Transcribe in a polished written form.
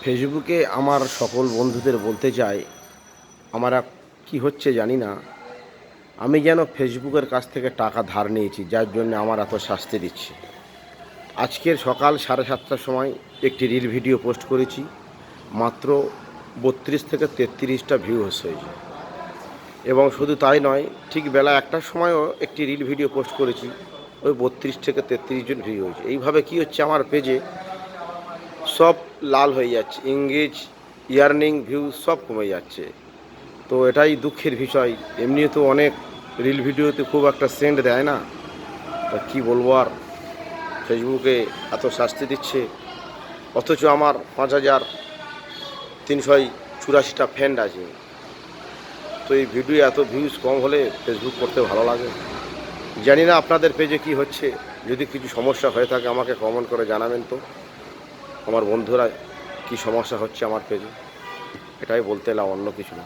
ফেসবুকে আমার সকল বন্ধুদের বলতে চাই, আমার কি হচ্ছে জানি না। আমি যেন ফেসবুকের কাছ থেকে টাকা ধার নিয়েছি, যার জন্য আমার এত শাস্তি দিচ্ছে। আজকের সকাল 7:30টার সময় একটি রিল ভিডিও পোস্ট করেছি, মাত্র 32 থেকে 33টা ভিউজ হয়েছে। এবং শুধু তাই নয়, ঠিক বেলা 1টার সময়ও একটি রিল ভিডিও পোস্ট করেছি, ওই 32 থেকে 33 জন ভিউ হয়েছে। এইভাবে কি হচ্ছে, আমার পেজে সব লাল হয়ে যাচ্ছে, এঙ্গেজ, ইয়ার্নিং, ভিউ সব কমে যাচ্ছে। তো এটাই দুঃখের বিষয়। এমনিও তো অনেক রিল ভিডিওতে খুব একটা সেন্ড দেয় না, তা কী বলবো আর। ফেসবুকে এত শাস্তি দিচ্ছে, অথচ আমার 5,384টা ফ্রেন্ড আছে। তো এই ভিডিও এত ভিউজ কম হলে ফেসবুক করতে ভালো লাগে। জানি না আপনাদের পেজে কি হচ্ছে। যদি কিছু সমস্যা হয়ে থাকে আমাকে কমেন্ট করে জানাবেন তো, আমার বন্ধুরা কি সমস্যা হচ্ছে আমার পেজে। এটাই বলতে এলাম, অন্য কিছু না।